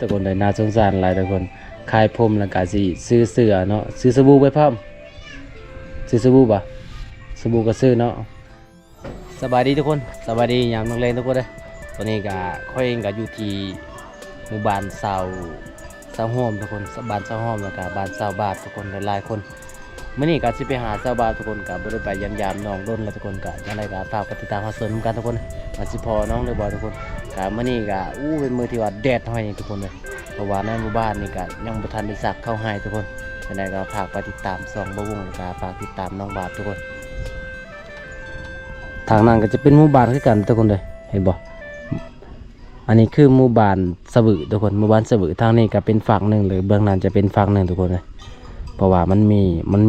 ทุกคนเลยน่าสงสารหลายทุกคนคายพรมแล้วก็สิซื้อเสื้อเนาะซื้อสบู่ไปพร้อมซื้อสบู่ป่ะสบู่ก็ซื้อเนาะสบายดีทุกคนสบายดียามนักเลงทุกคนเลยตอนนี้ก็ค่อยเองก็อยู่ที่หมู่บ้านเสาห้อมทุกคนบ้านเสาห้อมแล้วก็บ้านเสาบาททุกคนหลายๆคนมื่อนี้ก็สิไปหาเสาบาททุกคนก็บ่ได้ไปยามน้องด้นแล้วทุกคนก็ยังไงก็ฝากติดตามข่าวสารกันทุกคนมาสิพอน้องเลยบ่ทุกคนก็มื่อนี้ก็เป็นมื้อที่ว่าแดดห้อยทุกคนเลยเพราะว่าในหมู่บ้านนี่ก็ยังบ่ทันได้ซักเข้าให้ทุกคนยังไงก็ฝากไปติดตาม2บ่วงแล้วก็ฝากติดตามน้องบาททุกคนทางนั้นก็จะเป็นหมู่บ้านคือกันทุกคนเลยเห็นบ่อันนี้คือหมู่บ้านสะบึทุกคนหมู่บ้านสะบึทางนี้ก็เป็นฝั่งหนึ่งหรือเบื้องนั้นจะเป็นฝั่งหนึ่งทุกคนเลยเพราะว่ามัน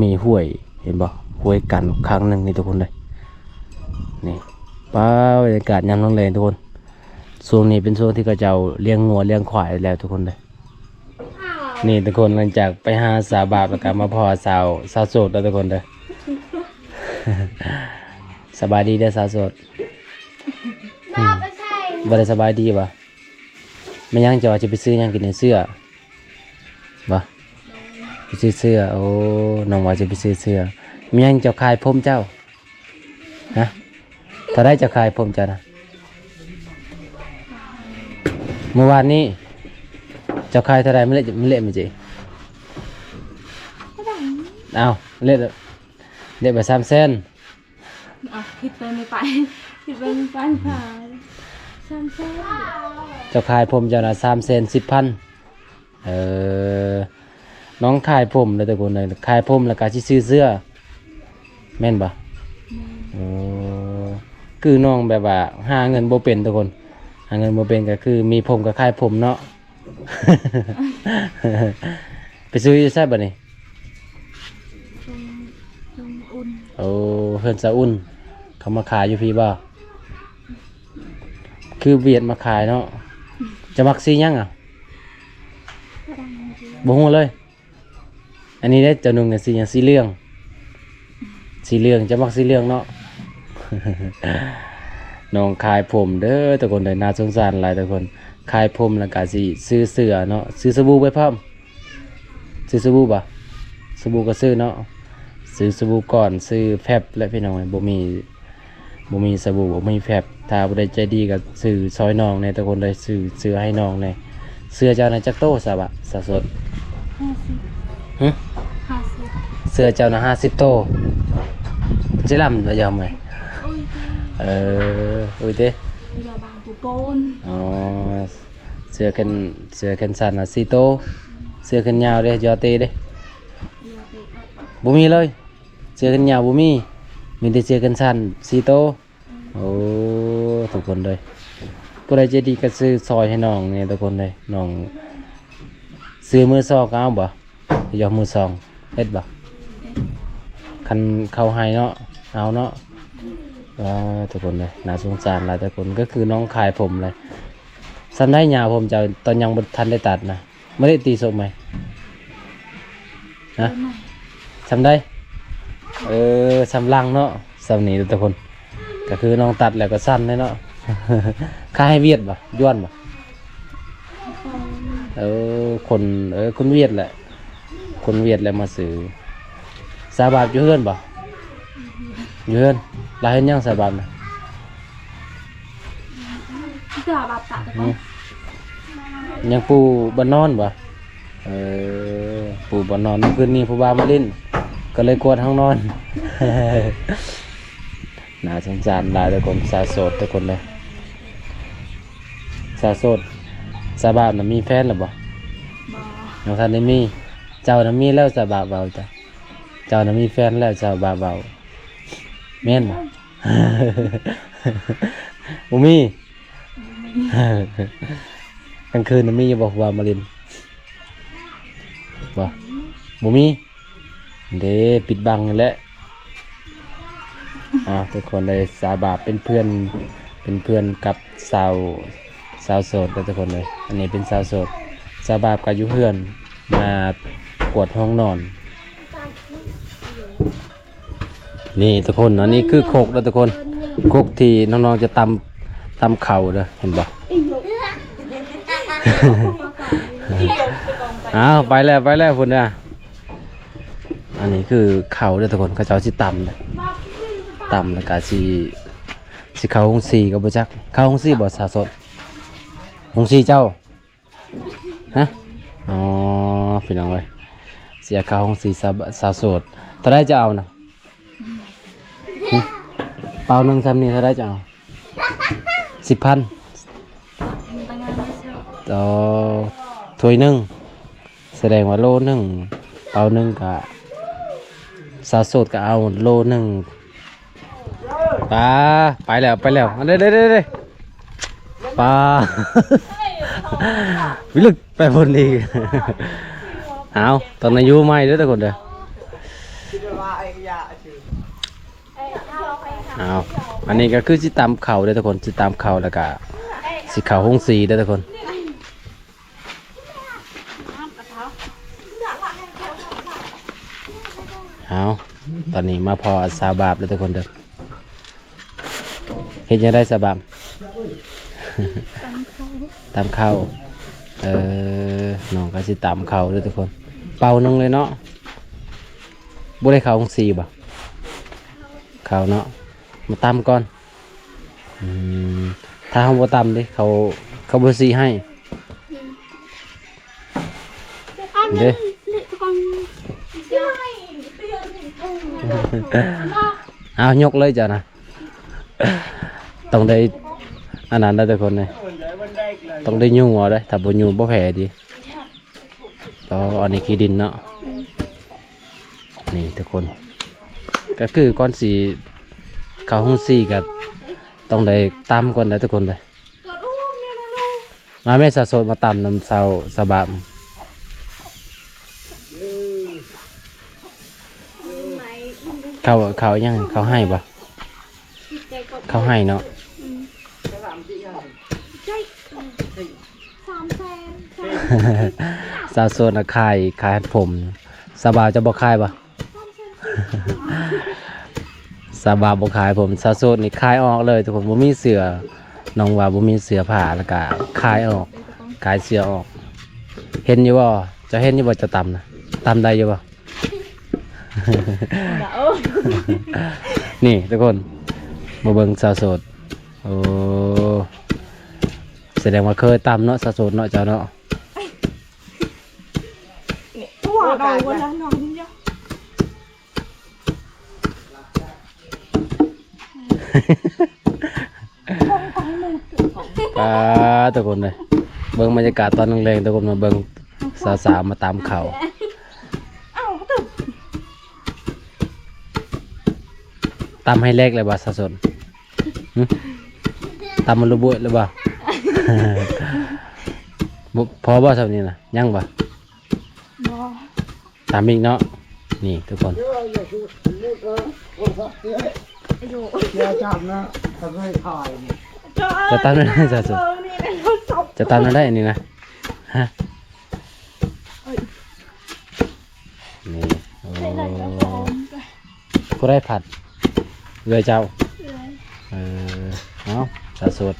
มีห้วยเห็นบ่ห้วยกันครั้งหนึ่งนี่ทุกคนเลยนี่ป้าบรรยากาศยามแลงทุกคนช่วงนี้เป็นช่วงที่เขาเจ้าเลี้ยงงัวเลี้ยงควายแล้วทุกคนเลยนี่ทุกคนหลังจากไปหาสาวบาปแล้วก็มาพอสาวโสดแล้วทุกคนเลย สบายดีเด้อสาวโสดบ่ได้สบายดีป่ะไม่ยังจะไปซื้อยังกินในเสื้อป่ะไปซื้อเสื้อโอ้น้องว่าจะไปซื้อเสื้อไม่ยังจะขายผมเจ้าฮะถ้าได้จะขายผมเจ้านะเมื่อวานนี้จะขายเท่าไรไม่เละไม่จีเอาเละไป3 เซนคิดไปไม่ไปคิดไปไม่ไปค่ะ3 เซนจะขายผมเจ้านะ3 เซน 10,000น้องขายผมเลยทุกคนเลยขายผมแล้วก็สิซื้อเสื้อแม่นบ่คือน้องแบบว่าหาเงินบ่เป็นทุกคนหาเงินบ่เป็นก็คือมีผมก็ขายผมเนาะ ไปซื้ออยู่ไสบัดนี้อุ่นโอ้เพิ่นสะอุ่นเขามาขายอยู่พี่บ่คือเวียดมาขายเนาะจะมักสีหยังอ่ะบ่ฮู้เลยอันนี้ได้เจ้าหนุ่มเนี่ยสีหยังสีเหลืองจะมักสีเหลืองเนาะ น้องขายผมเด้อทุกคนเลยน่าสงสารหลายทุกคนขายผมแล้วก็สิซื้อเสื้อเนาะซื้อสบู่ไปพร้อมซื้อสบู่ป่ะสบู่ก็ซื้อเนาะซื้อสบู่ก่อนซื้อแฟบและพี่น้องบ่มีสบู่บ่มีแฟบถ้าบ่ได้ใจดีก็ซื้อซอยน้องในทุกคนเลยซื้อให้น้องในเสื้อเจ้าน่ะจักโตซะบะสะสด50 เสื้อเจ้าน่ะ50 โตสิลำจะยอมไหมอุ้ยเด้ยาบางปูโปนอ๋อเสื้อแขนสั้นน่ะ4 โตเสื้อแขนยาวเด้ยอเตเด้บ่มีเลยเสื้อแขนยาวบ่มีแต่เสื้อแขนสั้น4 โตโอ้ทุกคนเลยผู้ใดใจดีก็ซื้อซอยให้น้องเนี่ยทุกคนเลยน้องซื้อมือ2ก็เอาบ่ยอมมือ2เฮ็ดบ่คันเข้าให้เนาะเอาเนาะทุกคนเลยน่าสงสารหลายทุกคนก็คือน้องขายผมเลยซ้ำได้ยาวผมจะตอนยังบ่ทันได้ตัดนะไม่ได้ตีทรงไหมนะซ้ำได้ซ้ำลังเนาะซ้ำนี้ทุกคนก็คือน้องตัดแล้วก็สั้นเลยเนาะ ค่าให้เวียดบ่ย้วนบ่คนเวียดแหละคนเวียดแล้วมาซื้อสาบาบอยู่เฮือนบ่อยู่เฮือนลาเห็นยังสาบาบนะสาบาบตัดยังปูบ่นอนบ่ปูบ่นอนเมื่อคืนนี้ผู้บ่าวมาเล่นก็เลยกวดห้องนอน น่าสงสารหลายทุกคนสาวโสดทุกคนเลยสาวโสดสาบาบน่ะมีแฟนหรือบ่น้องท่านได้มีเจ้าน่ะมีแล้วสาบาบเบาจ้ะเจ้าน่ะมีแฟนแล้วสาบาบเบาแม่นบ่ บ่มี กลางคืนน่ะมีอยู่บ่ว่ามาเล่นบ่มีเด้ปิดบังนั่นแหละทุกคนเลยสาบาบเป็นเพื่อนกับสาวโสดทุกคนเลยอันนี้เป็นสาวโสดสาบาบกับอยู่เพื่อนมากวดห้องนอนนี่ทุกคนอันนี้คือโคกแล้วทุกคนโคกที่น้องๆจะตำเข่าเด้อเห็นบ่ เ อ้าวไปแล้วพุ่นน่ะอันนี้คือเขาเด้อทุกคนเขาเจ้าสิตำนะตำแล้วก็สิเข้าห้อง4ก็บ่จักเข้าห้อง4บ่สาสดห้อง4เจ้าฮะอ๋อพี่น้องเอ้ยเสียเข้าห้อง4สาสดเท่าใดจะเอาน่ะหึเปล่านึงซ้ำนี่เท่าใดจะเอา10,000ตั้งงานไม่เชื่อ ต่อถ้วยหนึงแสดงว่าโลหนึงเปล่านึงก็สาสดก็เอาโลหนึงไปแล้วเด้ปลา วิลึกไปบนอีก เอาตอนอายุไม่เด้อทุกคนเด้อเอาอันนี้ก็คือสิตามเข่าเด้อทุกคนสิตามเข่าแล้วก็สิเข่าห้องสีเด้อทุกคนเอาตอนนี้มาพอสาบาบเด้อทุกคนเด้อเห็นยังได้สาบาบ ตามเข้าน้องก็สิตามเข้าด้วยทุกคนเป่านึงเลยเนาะบ่ได้เข้าของ4บ่เข้าเนาะมาตามก่อนถ้าเฮาบ่ตามดิเขาบ่สิให้เด้ เอายกเลยจ้ะนะต้องได้อันนั้นได้ทุกคนเลยต้องได้ยุ่งเอาได้ถ้าบ่ยุ่งบ่แพ้ดิก็อันนี้ขี้ดินเนาะนี่ทุกคนก็คือก้อนสีเข้าห้อง4กับต้องได้ตามก่อนได้ทุกคนเลยมาแม่สะสดมาตามน้ำเสาสะบามเขายังเขาให้ปะเขาให้เนาะสาวโซนขายผมสบายจะบอกขายปะ สบายบอกขายผมสาวโซนนี่ขายออกเลยทุกคนบ่มีเสือน้องว่าบ่มีเสือผ้าแล้วก็ขายออกขายเสือออกเห็นอยู่บ่จะเห็นอยู่บ่จะตำนะตำได้อยู่บ่ นี่ทุกคนมาเบิ่งสาวโสดโอ้แสดงว่าเคยตำเนาะสาวโสดเนาะเจ้าเนาะ ตัวเราวันละนอนเยอะ ทุกคนเลยเบิ่งบรรยากาศตอนแรงๆทุกคนมาเบิ่งสาวๆมาตามเขาตำให้เล็กเลยบ่สาวโสดตำมันระเบิดเลยบ่ พอบ่สำนี้นะยังบ่ตามอีกเนาะนี่ทุกคนจะตามได้สาวโสดจะตามได้อันนี้นะฮะนี่โอ้ก็ได้ผัดเลยเจ้าเอาสะสด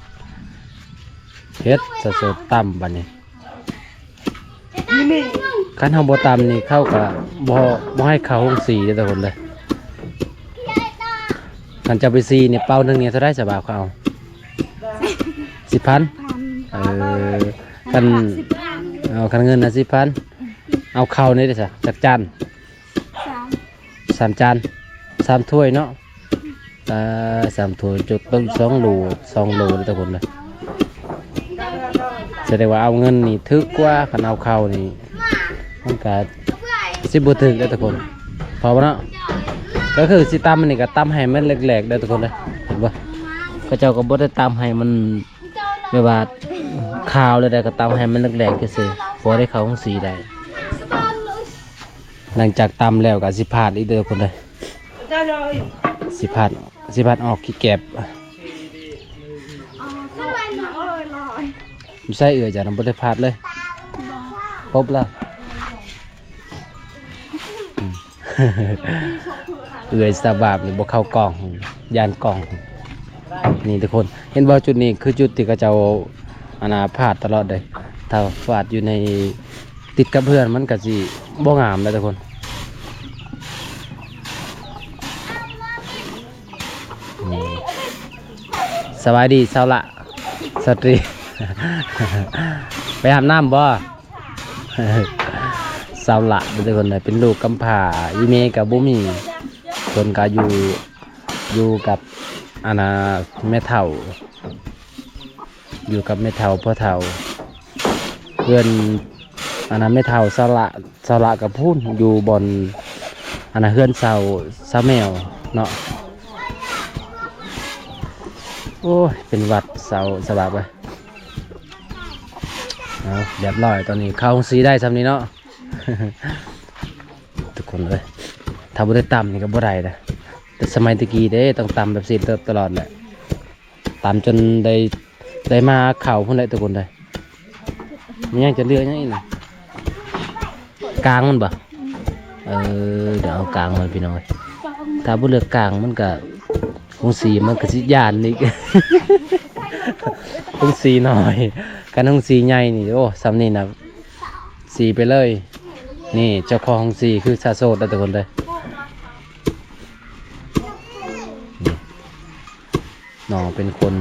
เฮ็ดสะสดต่ำบัดนี้คันเฮาบ่ต่ำนี่เข้ากับบ่ให้เข้าห้อง4เด้อทุกคนเลยคันจะไป4นี่เป้านึงนี่เท่าไดสบายเขาเอา 10,000คันเอาคันเงินน่ะ 10,000เอาเข้านี่ได้ซะจักจาน3จาน3ถ้วยเนาะ3ถ้วยจุดเบิ่ง2โลเลยทุกคนเลยแสดงว่าเอาเงินนี่ถึกกว่าคันเอาเข้านี่มันก็สิบ่ถึกเด้อทุกคนพอบ่เนาะก็คือสิตำมันนี่ก็ตำให้มันแหลกๆเด้อทุกคนเลยเห็นบ่เขาเจ้าก็บ่ได้ตำให้มันแบบว่าขาวเลยได้ก็ตำให้มันแหลกๆซื่อๆพอได้เข้าของสีได้หลังจากตำแล้วก็สิพาดอีกเด้อทุกคนเลยสิพาดออกขี้แกบไม่ใช่จ้ะน้ำบ่ได้พาดเลยครบแล้ว สบาบนี่บ่เข้ากล่องยานกล่องนี่ทุกคนเห็นบ่จุดนี้คือจุดที่เขาเจ้าพาดตลอดเลย ถ้าวาดอยู่ในติดกับเพื่อนมันก็สิบ่งามเลยทุกคนนี่สบายดีเช้าละสตรี ไปอาบน้ำบ่ เช้าละทุกคนเลยเป็นลูกกำพร้าอีเมกับบุมีคนก็อยู่กับอาณาแม่เฒ่าอยู่กับแม่เฒ่าพ่อเฒ่าเพื่อนอาณาแม่เฒ่าเช้าละกับพูนอยู่บนอาณาเฮือนเช้าแมวเนาะโอ้ยเป็นหวัดเช้าสบายไปเอาเรียบร้อยตอนนี้เข้าห้องสีได้ทำนี้เนาะ ทุกคนเลยถ้าบ่ได้ตำนี่ก็บ่ได้นะแต่สมัยตะกี้เด้ต้องตำแบบสีตลอดแหละตำจนได้มาเข่าพุ่นเลยทุกคนเลยมันยังจะเลือกยังอีกนะกลางมันบ่เดี๋ยวเอากลางมันพี่น้อยถ้าบ่เลือกกลางมันก็คงสีมันก็สิย่านนี่ คงสีหน่อยกันคงสีใหญ่นี่โอ้ซ้ำนี่นะสีไปเลยนี่เจ้าของสีคือซาโซดทุกคนเลยนี่น้องเป็นคน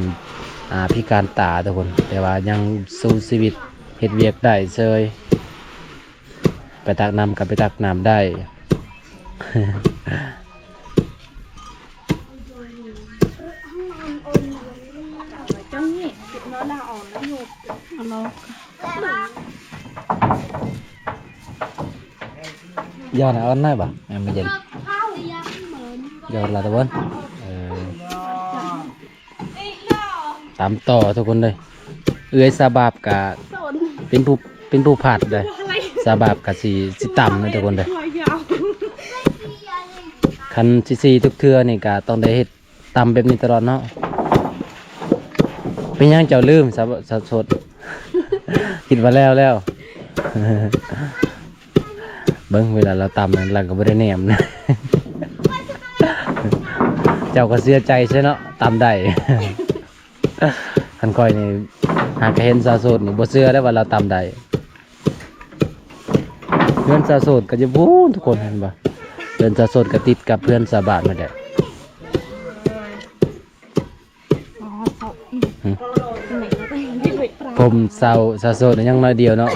พิการตาทุกคนแต่ว่ายังสู้ชีวิตเฮ็ดเวียกได้เซยไปตักน้ำกับไปตักน้ำได้ trong nhỉ nó là ổn nó nhục nó ยอดอันไหนบ่ไม่เย็นยอดละตะวันตามต่อทุกคนเลยเอื้อยซาบาบกะเป็นผู้ผัดเลยซาบาบกะสิต่ำนะทุกคนเลยคันซีทุกเทื่อนี่กะต้องได้เฮ็ดต่ำแบบนี้ตลอดเนาะเป็นยังเจ้าลืมสด คิดว่าแล้ว เบิ้งเวลาเราตำนั้นเราก็ไม่ได้แนมนะ เจ้าก็เสียใจใช่เนาะตำได้ คันคอยนี่หากเห็นสาวโสดนี่บ่เชื่อได้ว่าเราตำได้เพื่อนสาวโสดก็จะบู๊ทุกคนเห็นบ่เพื่อนสาวโสดก็ติดกับเพื่อนสาวบ้านมาได้ผมสาวโสดยังน้อยเดียวเนาะ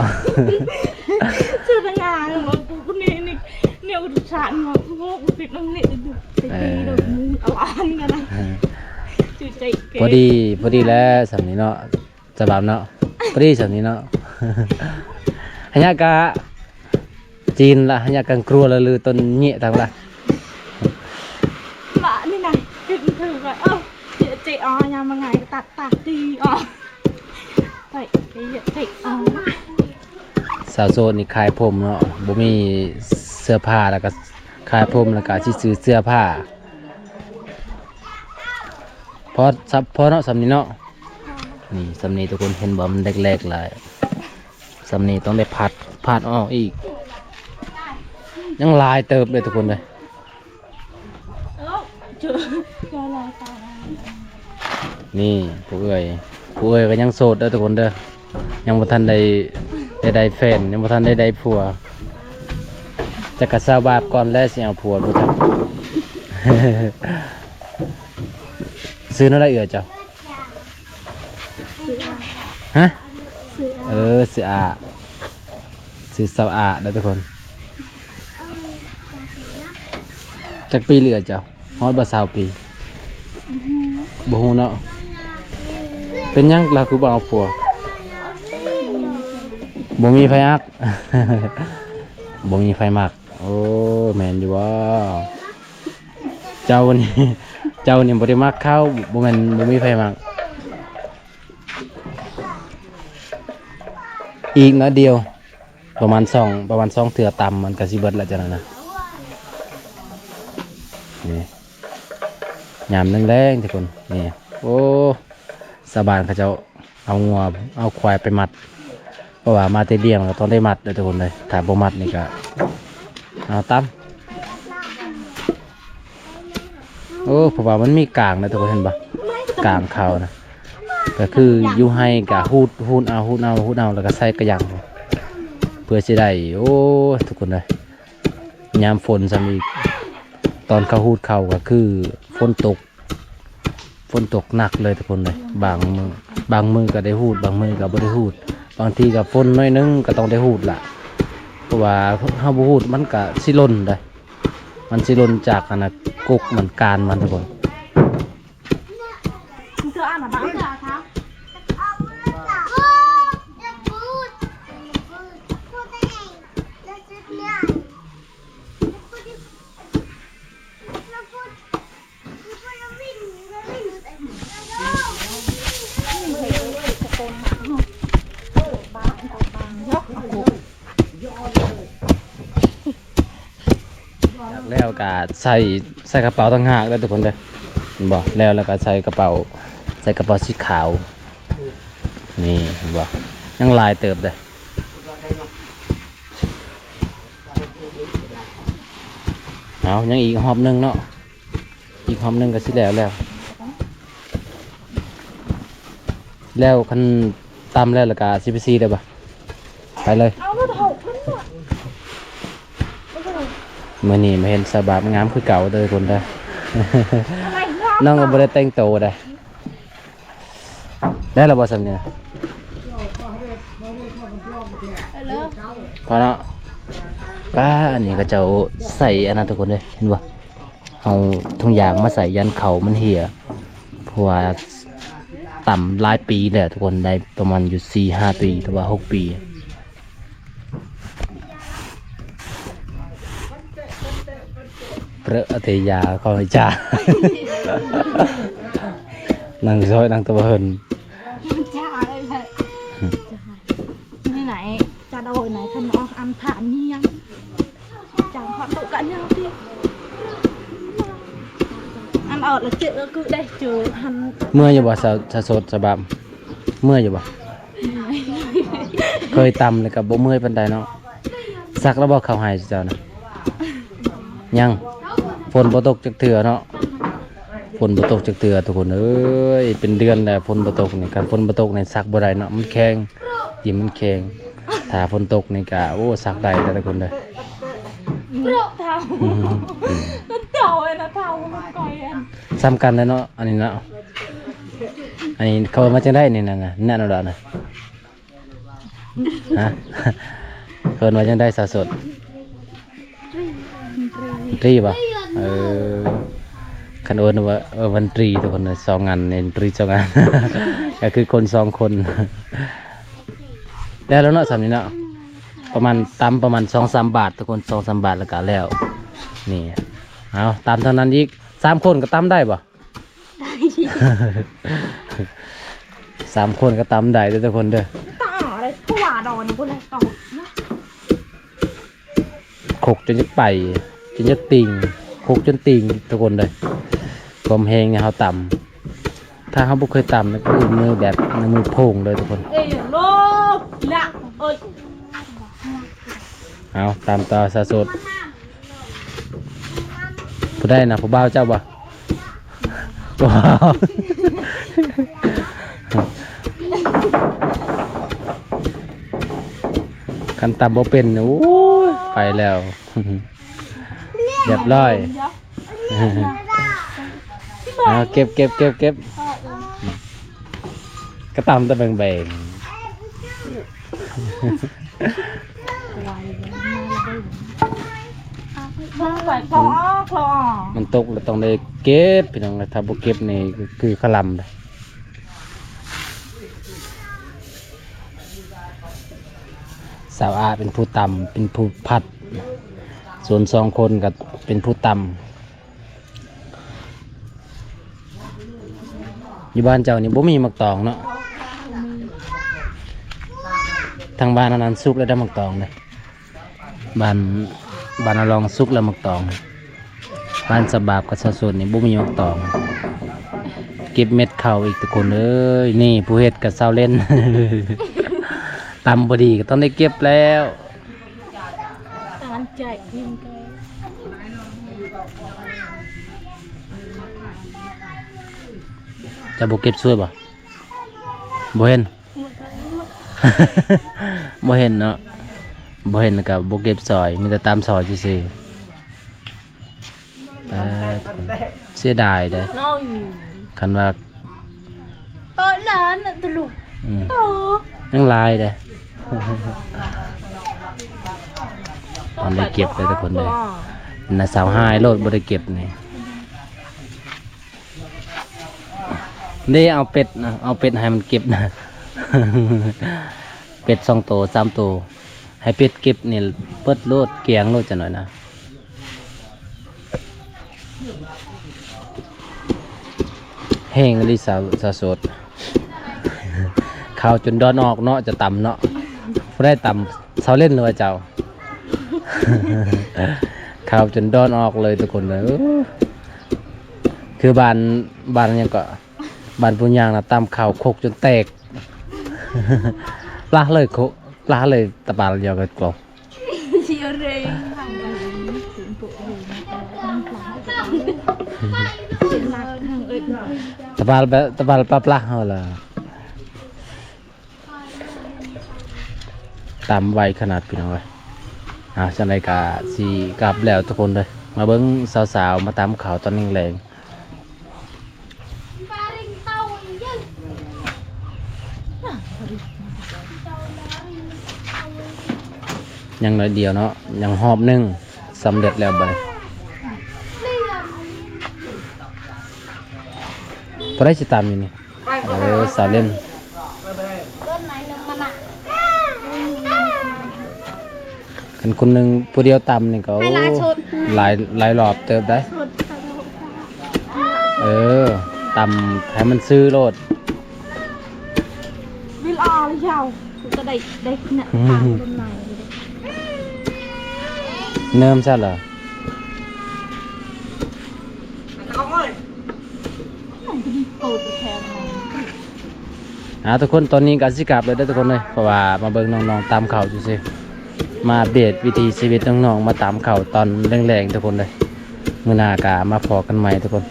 chưa thấy ngà mà cũng nè nè nè sạn mà ngô việc nó nè được cái gì được ở ăn cái này chịu chạy พอดีแล้วสำนี้เนาะสบายเนาะพอดีสำนี้เนาะ หันยากะจีนละหันยากังครัวละลือต้นเงี้ยทางละ bạn như này thử vậy chị nhà mà ngày tạt đi vậy cái hiện thị สาวโซนนี่ขายผมเนาะบ่มีเสื้อผ้าแล้วก็ขายผมแล้วก็สิซื้อเสื้อผ้าพอเนาะสำนี้เนาะนี่สำนี้ทุกคนเห็นบ่มันแรกๆหลายสำนี้ต้องได้ผัดออกอีกยังลายเติบเลยทุกคนเลยนี่ผู้เอ้ยก็ยังโสดเด้อทุกคนเด้อยังบ่ทันได้แฟนยังบ่ทันได้ผัวจะกระซาบาบก่อนแล้วสิเอาผัวบ่จัก ซื้อนั่นได้เอื้อเจ้าฮะซื้อซื้อสาวอาเด้อทุกคนจักปีเหลือเจ้าฮอดบ่20 ปีบ่ฮู้เนาะเป็นหยังล่ะคือบ่เอาผัวบ่มีไฟอัก บ่มีไฟมักโอ้แม่นอยู่ว่าเจ้านี่บ่ได้มักข้าวบ่แม่นบ่มีไฟมักอีกน้อยเดียวประมาณ2เทื่อต่ำมันก็สิเบิดแล้วจังนั้นนะนี่ยามแรงๆทุกคนนี่โอ้สบานเขาเจ้าเอางัวเอาควายไปมัดเพราะว่ามาเตเลียงก็ต้องได้มัดเลยทุกคนเลยถ้าบ่มัดนี่ก็เอาตั้มโอ้เพราะว่ามันมีกลางนะทุกคนเห็นปะกลางเขานะ ก็คืออยู่ให้กับหูดเอาแล้วก็ใส่กระยังเพื่อจะได้โอ้ทุกคนเลยยามฝนจะมีตอนเขาหูดเขาก็คือฝนตกหนักเลยทุกคนเลยบางมือก็ได้หูดบางมือก็บ่ได้หูดบางทีก็ฝนน้อยนึงก็ต้องได้หูดล่ะเพราะว่าเฮาบ่หูดมันก็สิหล่นได้มันสิหล่นจากอันน่ะกกมันการมันทุกคน Thưa ăn là bán ra tháo.แล้วก็ใส่กระเป๋าต่างหากแล้วทุกคนเด้อเห็นบ่แล้วก็ใส่กระเป๋าสีขาวนี่เห็นบ่ยังลายเติบเด้อเอายังอีกหอบหนึงเนาะอีกหอบหนึงก็สิแล้วคันตำแล้วก็สิไปซีได้บ่ไปเลย Áo nó hộp lắm rồi. มื่อนี้มาเห็นสบายงามคือเก่าเลยคนได้ Này ngon. น้องก็บ่ได้แต่งโตวได้ได้แล้วบ่สำเนียง Hello. พอเนาะป้าอันนี้ก็จะเอาใส่อันนั้นทุกคนเลยเห็นบ่เอาทุกอย่างมาใส่ยันเข่ามันเหี่ยเพราะว่าต่ำหลายปีแหละทุกคนได้ประมาณอยู่ 4-5 ปีหรือว่า6 ปีเปรอะเทยาคอยจ่า นั่งซอยนั่งตะเบิน Cha ở đây vậy. Như này, cha đồi này thân nó ăn thả nhiên. Chẳng họ tụ cả nhau đi. Ăn ở là chuyện cứ đây chờ hắn. เมื่ออยู่บ่สะสดสะบามเมื่ออยู่บ่เคยตำเลยกับบ่เมื่อยปานใดเนาะซักแล้วบ่เข้าให้เจ้านะยังฝนบ่ตกจักเทื่อเนาะฝนบ่ตกจักเทื่อทุกคนเอ้ยเป็นเดือนแล้วฝนบ่ตกนี่คันฝนบ่ตกนี่ซักบ่ได้เนาะมันแข็งดินมันแข็งถ้าฝนตกนี่ก็โอ้ซักได้แต่ละคนเด้อ Thao. Nó trầu ấy, nó thao nó coi em. ซ้ำกันเลยเนาะอันนี้เนาะอันนี้เขามาจังได้นี่น่ะแน่นอนดอกนะฮะ เพิ่นมาจังได้สะสดตรีป่ะคันโอนว่าวันตรีทุกคนสองงานเนี่ยตรีสองงาน ก็คือคน2 คนแล้วเนาะสามนี้เนาะประมาณตำประมาณ 2-3 บาททุกคน 2-3 บาทแล้วก็แล้วนี่เอาตำเท่านั้นอีก3 คนก็ตำได้ป่ะ 3 คนก็ตำได้เด้อทุกคนเด้อ Ta ở đây, có quả đò này, cô này cậu. ขกจนจะไปจนจะติ่งขกจนติ่งทุกคนเลยความแหงเนี่ยเขาต่ำถ้าเขาบุเคยต่ำนะก็คือมือแบบมือโป่งเลยทุกคน Ê, lô, lạ, ơi. เอาตามต่อสะสดผู้ได้นะผู้บ่าวเจ้าบ่ว้าวคันต่ำบ่เป็นเนี่ยโอ้ยไปแล้ว เรียบร้อย เอาเก็บก็ตำตะแบ่ง Không phải có, có. มันตกแล้วต้องได้เก็บพี่น้องถ้าบ่เก็บนี่ก็คือขลำเลยสาวอาเป็นผู้ตำเป็นผู้พัดส่วน2 คนก็เป็นผู้ตำอยู่บ้านเจ้านี่บ่มีหมักตองเนาะทางบ้านนั้นสุกแล้วได้หมักตองเลยบ้านอลองสุกแล้วหมักตองบ้านสบาบกับสะสดนี่บ่มีหมักตองเก็บเม็ดข้าวอีกทุกคนเอ้ยนี่ผู้เฮ็ดกับเซาเล่น ตำพอดีก็ต้องได้เก็บแล้ว Tán chạy thêm cái. จะบ่เก็บช่วยบ่ บ่เห็น บ่เห็นเนาะบ่เห็นกับบ่เก็บซอยมีแต่ตามซอยซื่อๆเสียดายเด้อ น้อย คันว่า ตอนนั้นน่ะตลุก อืม โต ยังลายเด้อ ตอนได้เก็บเลยทุกคนเลยน่ะสาวหายโลดบ่ได้เก็บนี่เอาเป็ดนะเอาเป็ดให้มันเก็บนะ เป็ด2 ตัว 3 ตัวให้เป็ดเก็บนี่เปิดโลดเกียงโลดจะหน่อยนะแห้งลิสาวสด ข้าวจนดอนออกเนาะจะต่ำเนาะบ่ได้ต่ำเสาเล่นเลยเจ้า ข้าวจนดอนออกเลยทุกคนเลยคือบ้านยังก็บ้านปุญญางนะตำข้าวโคกจนแตก ปลาเลยโคปลาเลยตะบาลเดียวกันกลบ เชียร์เรงทางการถึงปุถุเสียหลักทางเอ็ด ตะบาลปลาเอาล่ะตำไวขนาดพี่น้องเลยจังไรกะสีกลับแล้วทุกคนเลยมาเบิ้งสาวๆมาตำข้าวตอนแรงยังน้อยเดียวเนาะยังหอบหนึงสำเร็จแล้วบัดนี้ตัวได้สิตามอยู่นี่สาวเล่นกันคนหนึ่งผู้เดียวตำนี่ก็หลายรอบเติบได้ตำให้มันซื้อโลด วิลอาเลยเจ้ากูจะได้ขนาดตามต้นไม้เลย เนิ่มใช่เหรอ โตไปแทนมัน ทุกคนตอนนี้ก็สิกลับเลยได้อทุกคนเลยเพราะว่ามาเบิ่งน้องๆตามข่าวซื่อๆมาเบียดวิถีชีวิตน้องๆมาตามข่าวตอนแรงๆทุกคนเลยมื้อหน้ากะมาพอกันใหม่ทุกคน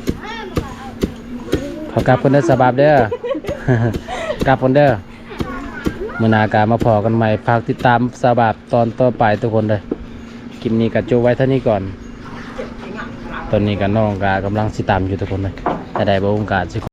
ขอกลับคนเด้อสบายเด้อ กลับคนเด้อมื้อหน้ากะมาพอกันใหม่ฝากติดตามสบายตอนต่อไปทุกคนเลยคลิปนี้ก็จบไว้เท่านี้ก่อนตอนนี้ก็น้องก็กำลังสิตามอยู่ทุกคนเลยแต่ได้บ่โอกาสสิ